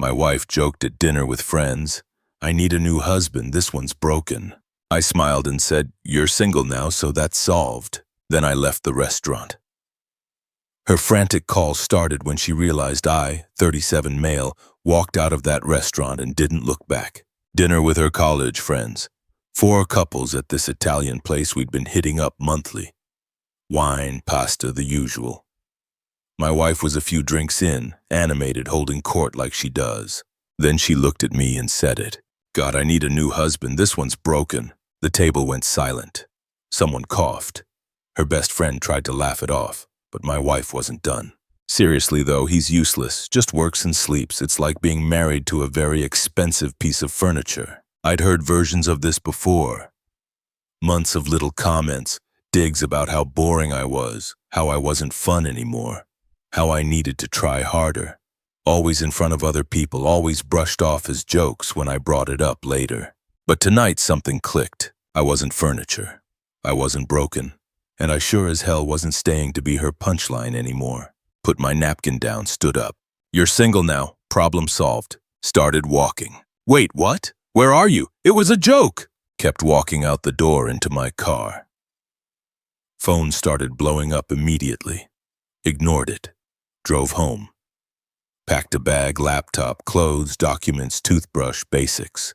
My wife joked at dinner with friends, "I need a new husband, this one's broken." I smiled and said, "You're single now, so that's solved." Then I left the restaurant. Her frantic call started when she realized I, 37 male, walked out of that restaurant and didn't look back. Dinner with her college friends. 4 couples at this Italian place we'd been hitting up monthly. Wine, pasta, the usual. My wife was a few drinks in, animated, holding court like she does. Then she looked at me and said it. "God, I need a new husband, this one's broken." The table went silent. Someone coughed. Her best friend tried to laugh it off, but my wife wasn't done. "Seriously though, he's useless, just works and sleeps. It's like being married to a very expensive piece of furniture." I'd heard versions of this before. Months of little comments, digs about how boring I was, how I wasn't fun anymore, how I needed to try harder. Always in front of other people, always brushed off as jokes when I brought it up later. But tonight something clicked. I wasn't furniture. I wasn't broken. And I sure as hell wasn't staying to be her punchline anymore. Put my napkin down, stood up. "You're single now. Problem solved." Started walking. "Wait, what? Where are you? It was a joke!" Kept walking out the door into my car. Phone started blowing up immediately. Ignored it. Drove home. Packed a bag, laptop, clothes, documents, toothbrush, basics.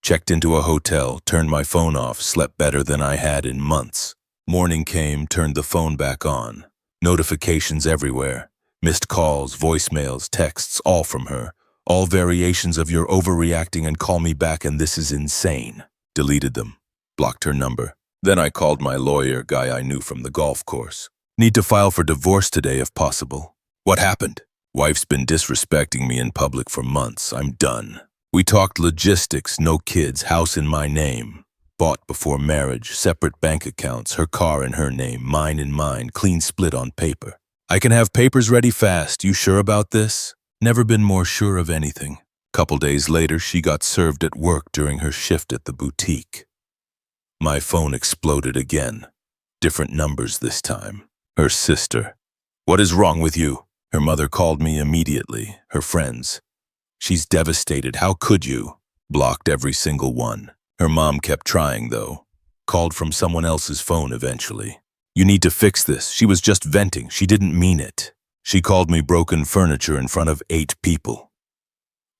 Checked into a hotel, turned my phone off, slept better than I had in months. Morning came, turned the phone back on. Notifications everywhere. Missed calls, voicemails, texts, all from her. All variations of "you're overreacting and call me back and this is insane." Deleted them. Blocked her number. Then I called my lawyer, guy I knew from the golf course. "Need to file for divorce today if possible." "What happened?" "Wife's been disrespecting me in public for months. I'm done." We talked logistics, no kids, house in my name. Bought before marriage, separate bank accounts, her car in her name, mine in mine, clean split on paper. "I can have papers ready fast. You sure about this?" Never been more sure of anything. Couple days later, she got served at work during her shift at the boutique. My phone exploded again. Different numbers this time. Her sister. "What is wrong with you?" Her mother called me immediately. Her friends. "She's devastated. How could you?" Blocked every single one. Her mom kept trying, though. Called from someone else's phone eventually. "You need to fix this. She was just venting. She didn't mean it." She called me broken furniture in front of 8 people.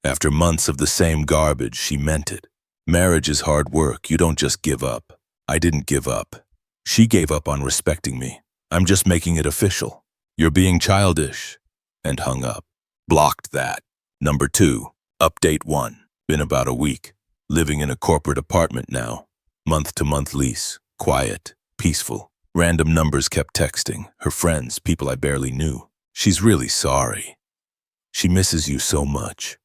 After months of the same garbage, she meant it. Marriage is hard work. You don't just give up. I didn't give up. She gave up on respecting me. "I'm just making it official. You're being childish." And hung up. Blocked that. Number 2. Update 1. Been about a week. Living in a corporate apartment now. Month-to-month lease. Quiet. Peaceful. Random numbers kept texting. Her friends, people I barely knew. "She's really sorry. She misses you so much.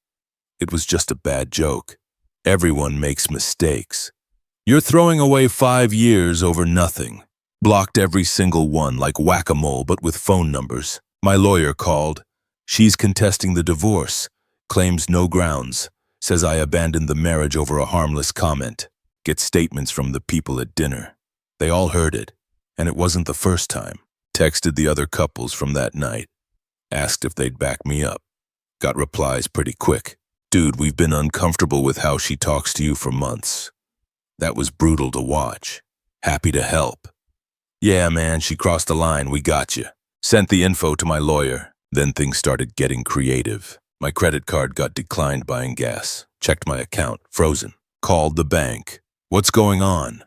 It was just a bad joke. Everyone makes mistakes. You're throwing away 5 years over nothing." Blocked every single one like whack-a-mole but with phone numbers. My lawyer called. She's contesting the divorce. Claims no grounds. Says I abandoned the marriage over a harmless comment. Get statements from the people at dinner. They all heard it, and it wasn't the first time. Texted the other couples from that night. Asked if they'd back me up. Got replies pretty quick. "Dude, we've been uncomfortable with how she talks to you for months. That was brutal to watch. Happy to help." "Yeah, man, she crossed the line, we got you." Sent the info to my lawyer. Then things started getting creative. My credit card got declined buying gas. Checked my account, frozen. Called the bank. "What's going on?"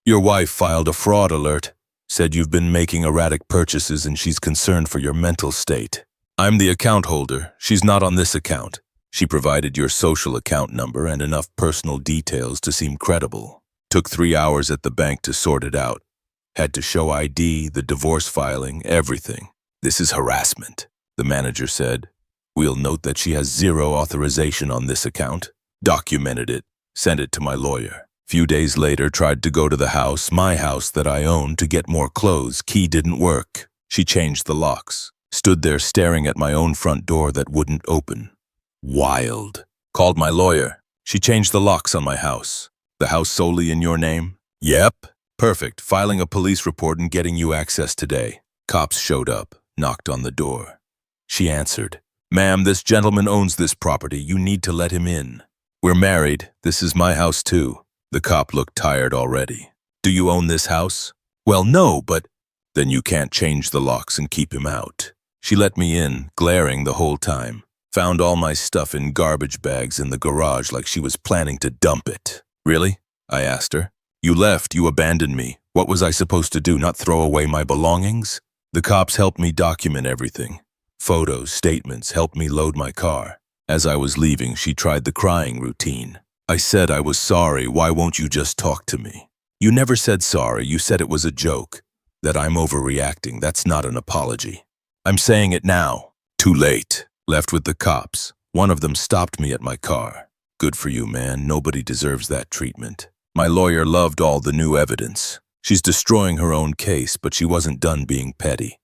"Your wife filed a fraud alert. Said you've been making erratic purchases and she's concerned for your mental state." "I'm the account holder. She's not on this account." She provided your social account number and enough personal details to seem credible. Took 3 hours at the bank to sort it out. Had to show ID, the divorce filing, everything. "This is harassment," the manager said. "We'll note that she has 0 authorization on this account." Documented it. Sent it to my lawyer. Few days later, tried to go to the house, my house that I own, to get more clothes. Key didn't work. She changed the locks. Stood there staring at my own front door that wouldn't open. Wild. Called my lawyer. "She changed the locks on my house." "The house solely in your name?" "Yep." "Perfect. Filing a police report and getting you access today." Cops showed up, knocked on the door. She answered. Ma'am, this gentleman owns this property. You need to let him in. We're married. This is my house too. The cop looked tired already. Do you own this house? Well, no, but... Then you can't change the locks and keep him out. She let me in, glaring the whole time. Found all my stuff in garbage bags in the garage like she was planning to dump it. Really? I asked her. You left, you abandoned me. What was I supposed to do, not throw away my belongings? The cops helped me document everything. Photos, statements, helped me load my car. As I was leaving, she tried the crying routine. I said I was sorry, why won't you just talk to me? You never said sorry, you said it was a joke. That I'm overreacting, that's not an apology. I'm saying it now. Too late. Left with the cops. One of them stopped me at my car. Good for you, man. Nobody deserves that treatment. My lawyer loved all the new evidence. She's destroying her own case, but she wasn't done being petty.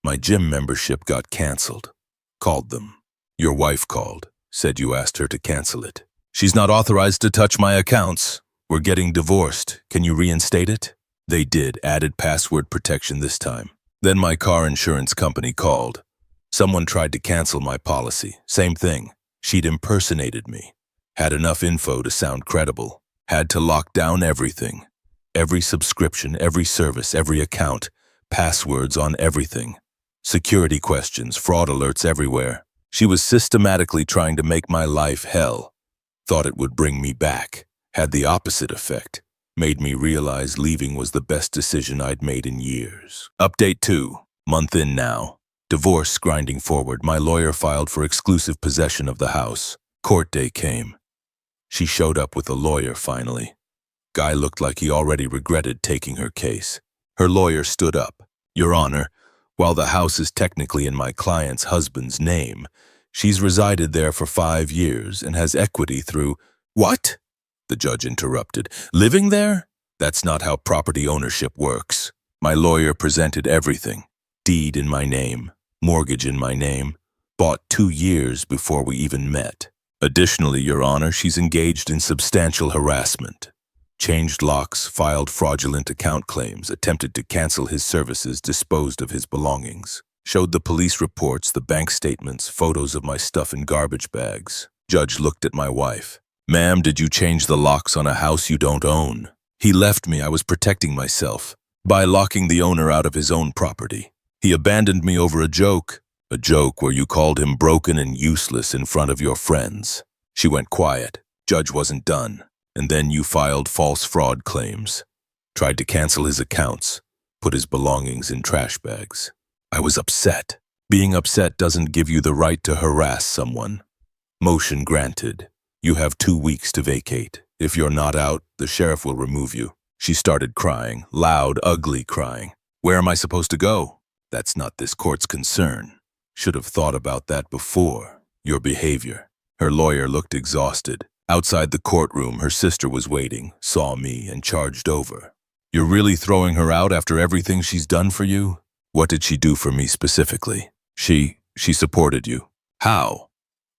My gym membership got canceled. Called them. Your wife called. Said you asked her to cancel it. She's not authorized to touch my accounts. We're getting divorced. Can you reinstate it? They did. Added password protection this time. Then my car insurance company called. Someone tried to cancel my policy. Same thing. She'd impersonated me. Had enough info to sound credible. Had to lock down everything. Every subscription, every service, every account. Passwords on everything. Security questions, fraud alerts everywhere. She was systematically trying to make my life hell. Thought it would bring me back. Had the opposite effect. Made me realize leaving was the best decision I'd made in years. Update 2. Month in now. Divorce grinding forward. My lawyer filed for exclusive possession of the house. Court day came. She showed up with a lawyer finally. Guy looked like he already regretted taking her case. Her lawyer stood up. Your Honor, while the house is technically in my client's husband's name, she's resided there for 5 years and has equity through... What? The judge interrupted. Living there? That's not how property ownership works. My lawyer presented everything. Deed in my name. Mortgage in my name. Bought 2 years before we even met. Additionally, Your Honor, she's engaged in substantial harassment. Changed locks, filed fraudulent account claims, attempted to cancel his services, disposed of his belongings. Showed the police reports, the bank statements, photos of my stuff in garbage bags. Judge looked at my wife. Ma'am, did you change the locks on a house you don't own? He left me. I was protecting myself by locking the owner out of his own property. He abandoned me over a joke where you called him broken and useless in front of your friends. She went quiet. Judge wasn't done. And then you filed false fraud claims. Tried to cancel his accounts. Put his belongings in trash bags. I was upset. Being upset doesn't give you the right to harass someone. Motion granted. You have 2 weeks to vacate. If you're not out, the sheriff will remove you. She started crying, loud, ugly crying. Where am I supposed to go? That's not this court's concern. Should have thought about that before. Your behavior. Her lawyer looked exhausted. Outside the courtroom, her sister was waiting, saw me, and charged over. You're really throwing her out after everything she's done for you? What did she do for me specifically? She supported you. How?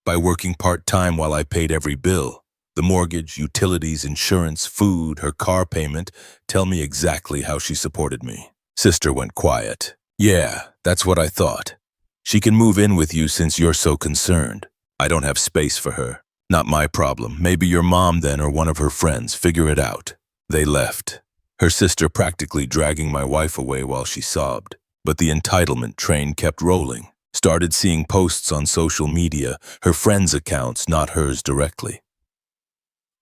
By working part-time while I paid every bill. The mortgage, utilities, insurance, food, her car payment. Tell me exactly how she supported me. Sister went quiet. Yeah, that's what I thought. She can move in with you since you're so concerned. I don't have space for her. Not my problem. Maybe your mom then or one of her friends. Figure it out. They left. Her sister practically dragging my wife away while she sobbed. But the entitlement train kept rolling. Started seeing posts on social media, her friends' accounts, not hers directly.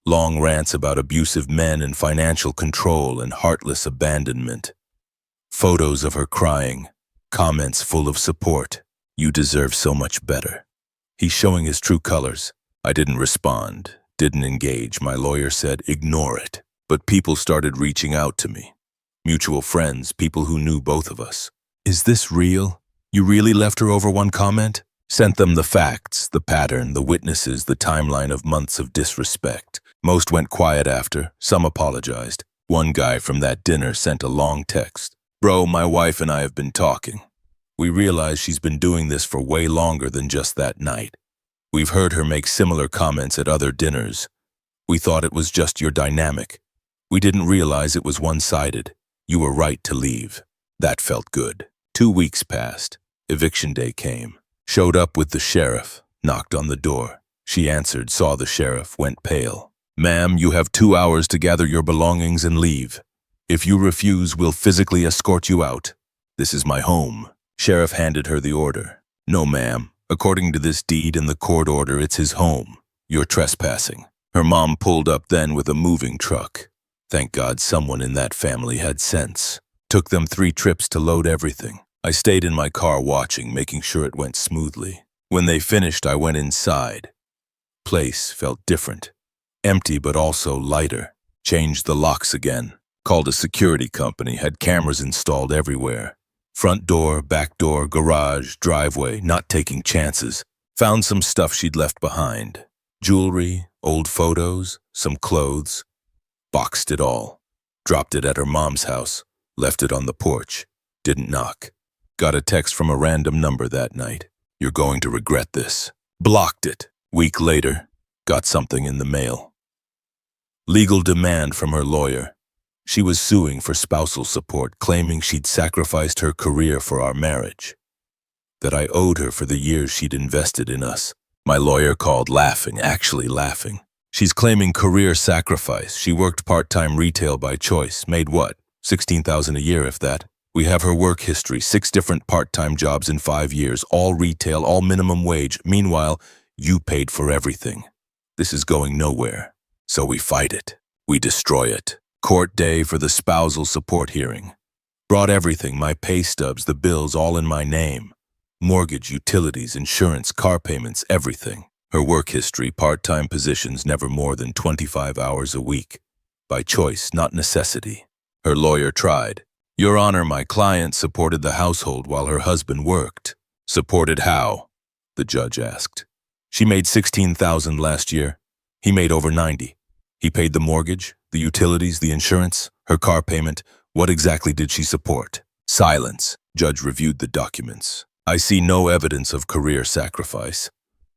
Long rants about abusive men and financial control and heartless abandonment. Photos of her crying. Comments full of support. You deserve so much better. He's showing his true colors. I didn't respond, didn't engage. My lawyer said, ignore it. But people started reaching out to me. Mutual friends, people who knew both of us. Is this real? You really left her over one comment? Sent them the facts, the pattern, the witnesses, the timeline of months of disrespect. Most went quiet after, some apologized. One guy from that dinner sent a long text. Bro, my wife and I have been talking. We realize she's been doing this for way longer than just that night. We've heard her make similar comments at other dinners. We thought it was just your dynamic. We didn't realize it was one-sided. You were right to leave. That felt good. 2 weeks passed. Eviction day came. Showed up with the sheriff, knocked on the door. She answered, saw the sheriff, went pale. Ma'am, you have 2 hours to gather your belongings and leave. If you refuse, we'll physically escort you out. This is my home. Sheriff handed her the order. No, ma'am. According to this deed and the court order, it's his home. You're trespassing. Her mom pulled up then with a moving truck. Thank God someone in that family had sense. Took them 3 trips to load everything. I stayed in my car watching, making sure it went smoothly. When they finished, I went inside. Place felt different. Empty but also lighter. Changed the locks again. Called a security company, had cameras installed everywhere. Front door, back door, garage, driveway, not taking chances. Found some stuff she'd left behind. Jewelry, old photos, some clothes. Boxed it all. Dropped it at her mom's house. Left it on the porch. Didn't knock. Got a text from a random number that night. You're going to regret this. Blocked it. Week later, got something in the mail. Legal demand from her lawyer. She was suing for spousal support, claiming she'd sacrificed her career for our marriage. That I owed her for the years she'd invested in us. My lawyer called laughing, actually laughing. She's claiming career sacrifice. She worked part-time retail by choice. Made what? $16,000 a year, if that. We have her work history, 6 different part-time jobs in 5 years, all retail, all minimum wage. Meanwhile, you paid for everything. This is going nowhere. So we fight it. We destroy it. Court day for the spousal support hearing. Brought everything, my pay stubs, the bills, all in my name. Mortgage, utilities, insurance, car payments, everything. Her work history, part-time positions, never more than 25 hours a week. By choice, not necessity. Her lawyer tried. Your Honor, my client supported the household while her husband worked. Supported how? The judge asked. She made $16,000 last year. He made over 90. He paid the mortgage, the utilities, the insurance, her car payment. What exactly did she support? Silence. Judge reviewed the documents. I see no evidence of career sacrifice.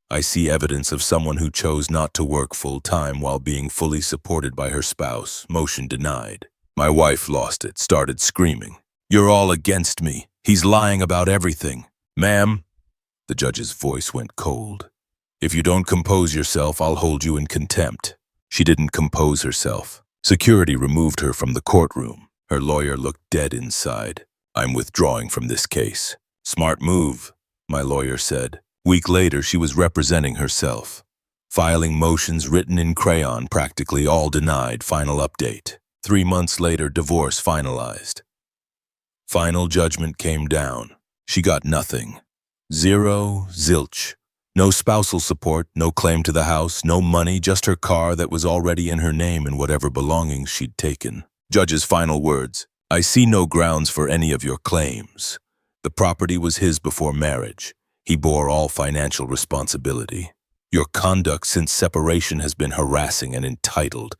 I see evidence of someone who chose not to work full-time while being fully supported by her spouse. Motion denied. My wife lost it, started screaming. You're all against me. He's lying about everything. Ma'am, the judge's voice went cold. If you don't compose yourself, I'll hold you in contempt. She didn't compose herself. Security removed her from the courtroom. Her lawyer looked dead inside. I'm withdrawing from this case. Smart move, my lawyer said. Week later, she was representing herself. Filing motions written in crayon, practically all denied. Final update. 3 months later, divorce finalized. Final judgment came down. She got nothing. Zero, zilch. No spousal support, no claim to the house, no money, just her car that was already in her name and whatever belongings she'd taken. Judge's final words. I see no grounds for any of your claims. The property was his before marriage. He bore all financial responsibility. Your conduct since separation has been harassing and entitled.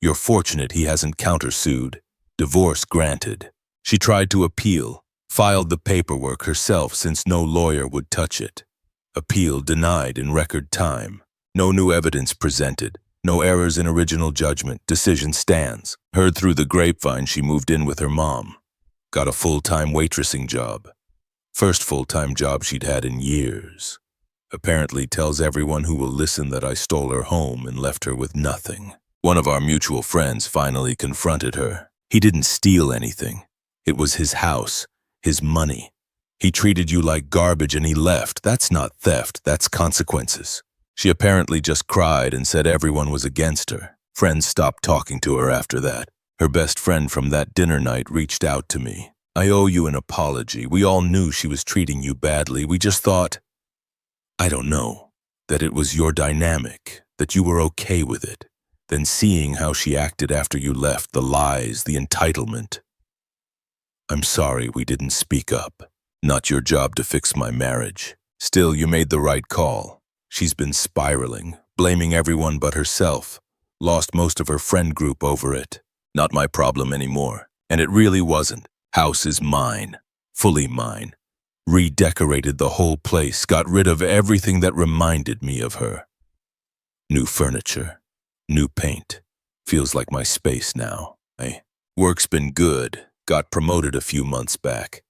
You're fortunate he hasn't countersued. Divorce granted. She tried to appeal, filed the paperwork herself since no lawyer would touch it. Appeal denied in record time. No new evidence presented. No errors in original judgment. Decision stands. Heard through the grapevine she moved in with her mom. Got a full-time waitressing job. First full-time job she'd had in years. Apparently tells everyone who will listen that I stole her home and left her with nothing. One of our mutual friends finally confronted her. He didn't steal anything. It was his house, his money. He treated you like garbage and he left. That's not theft, that's consequences. She apparently just cried and said everyone was against her. Friends stopped talking to her after that. Her best friend from that dinner night reached out to me. I owe you an apology. We all knew she was treating you badly. We just thought, I don't know, that it was your dynamic, that you were okay with it. Then seeing how she acted after you left, the lies, the entitlement. I'm sorry we didn't speak up. Not your job to fix my marriage. Still, you made the right call. She's been spiraling, blaming everyone but herself. Lost most of her friend group over it. Not my problem anymore. And it really wasn't. House is mine. Fully mine. Redecorated the whole place, got rid of everything that reminded me of her. New furniture. New paint. Feels like my space now. Work's been good. Got promoted a few months back.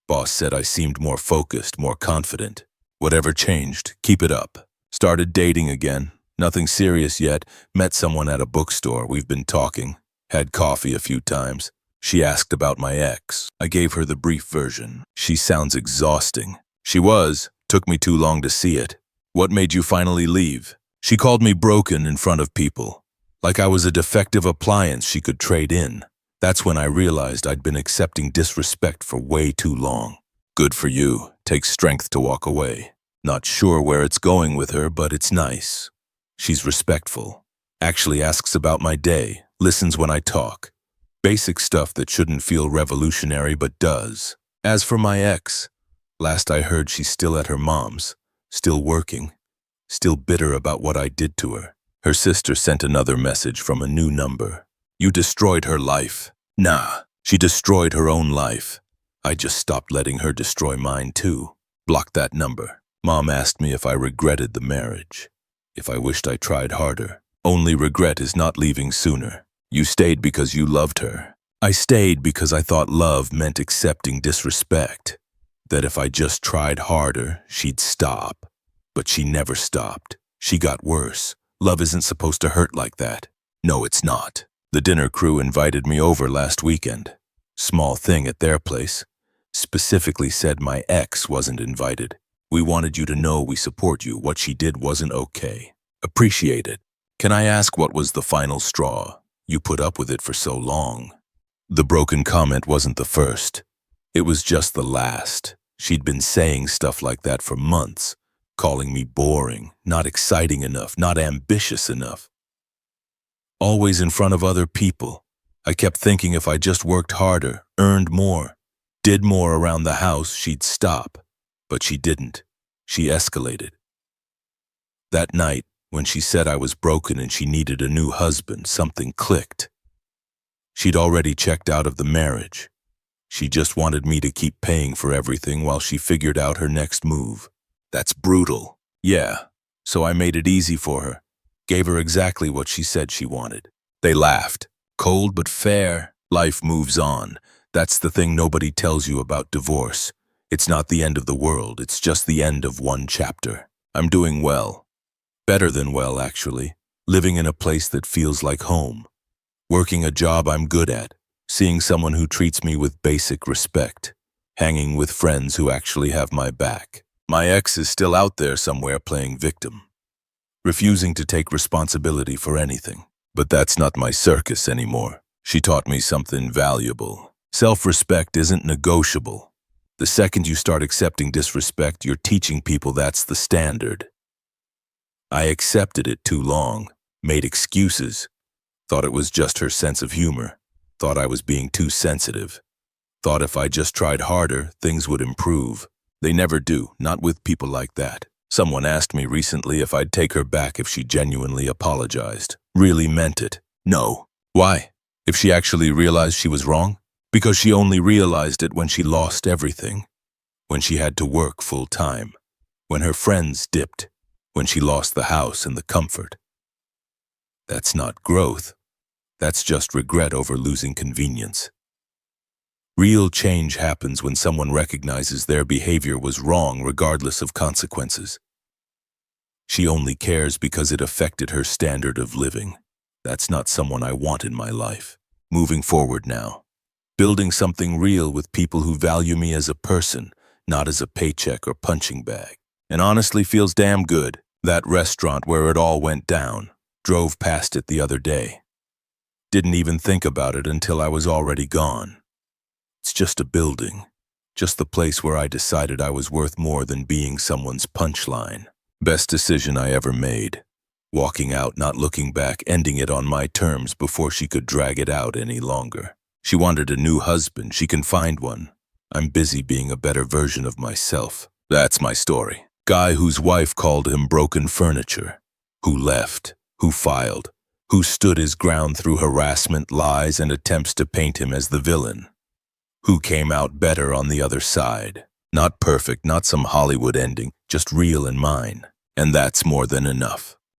Boss said I seemed more focused, more confident. Whatever changed, keep it up. Started dating again. Nothing serious yet. Met someone at a bookstore. We've been talking. Had coffee a few times. She asked about my ex. I gave her the brief version. She sounds exhausting. She was. Took me too long to see it. What made you finally leave? She called me broken in front of people. Like I was a defective appliance she could trade in. That's when I realized I'd been accepting disrespect for way too long. Good for you. Takes strength to walk away. Not sure where it's going with her, but it's nice. She's respectful. Actually asks about my day. Listens when I talk. Basic stuff that shouldn't feel revolutionary but does. As for my ex, last I heard she's still at her mom's. Still working. Still bitter about what I did to her. Her sister sent another message from a new number. You destroyed her life. Nah, she destroyed her own life. I just stopped letting her destroy mine too. Blocked that number. Mom asked me if I regretted the marriage. If I wished I tried harder. Only regret is not leaving sooner. You stayed because you loved her. I stayed because I thought love meant accepting disrespect. That if I just tried harder, she'd stop. But she never stopped. She got worse. Love isn't supposed to hurt like that. No, it's not. The dinner crew invited me over last weekend. Small thing at their place. Specifically said my ex wasn't invited. We wanted you to know we support you. What she did wasn't okay. Appreciate it. Can I ask what was the final straw? You put up with it for so long. The broken comment wasn't the first. It was just the last. She'd been saying stuff like that for months. Calling me boring, not exciting enough, not ambitious enough. Always in front of other people. I kept thinking if I just worked harder, earned more, did more around the house, she'd stop. But she didn't. She escalated. That night, when she said I was broken and she needed a new husband, something clicked. She'd already checked out of the marriage. She just wanted me to keep paying for everything while she figured out her next move. That's brutal. Yeah, so I made it easy for her. Gave her exactly what she said she wanted. They laughed. Cold but fair. Life moves on. That's the thing nobody tells you about divorce. It's not the end of the world, it's just the end of one chapter. I'm doing well. Better than well, actually. Living in a place that feels like home. Working a job I'm good at. Seeing someone who treats me with basic respect. Hanging with friends who actually have my back. My ex is still out there somewhere playing victim. Refusing to take responsibility for anything. But that's not my circus anymore. She taught me something valuable. Self-respect isn't negotiable. The second you start accepting disrespect, you're teaching people that's the standard. I accepted it too long, made excuses, thought it was just her sense of humor, thought I was being too sensitive, thought if I just tried harder, things would improve. They never do, not with people like that. Someone asked me recently if I'd take her back if she genuinely apologized, really meant it. No. Why? If she actually realized she was wrong? Because she only realized it when she lost everything. When she had to work full time. When her friends dipped. When she lost the house and the comfort. That's not growth. That's just regret over losing convenience. Real change happens when someone recognizes their behavior was wrong regardless of consequences. She only cares because it affected her standard of living. That's not someone I want in my life. Moving forward now. Building something real with people who value me as a person, not as a paycheck or punching bag. And honestly feels damn good. That restaurant where it all went down. Drove past it the other day. Didn't even think about it until I was already gone. It's just a building. Just the place where I decided I was worth more than being someone's punchline. Best decision I ever made. Walking out, not looking back, ending it on my terms before she could drag it out any longer. She wanted a new husband. She can find one. I'm busy being a better version of myself. That's my story. Guy whose wife called him broken furniture. Who left. Who filed. Who stood his ground through harassment, lies, and attempts to paint him as the villain. Who came out better on the other side. Not perfect, not some Hollywood ending, just real and mine. And that's more than enough.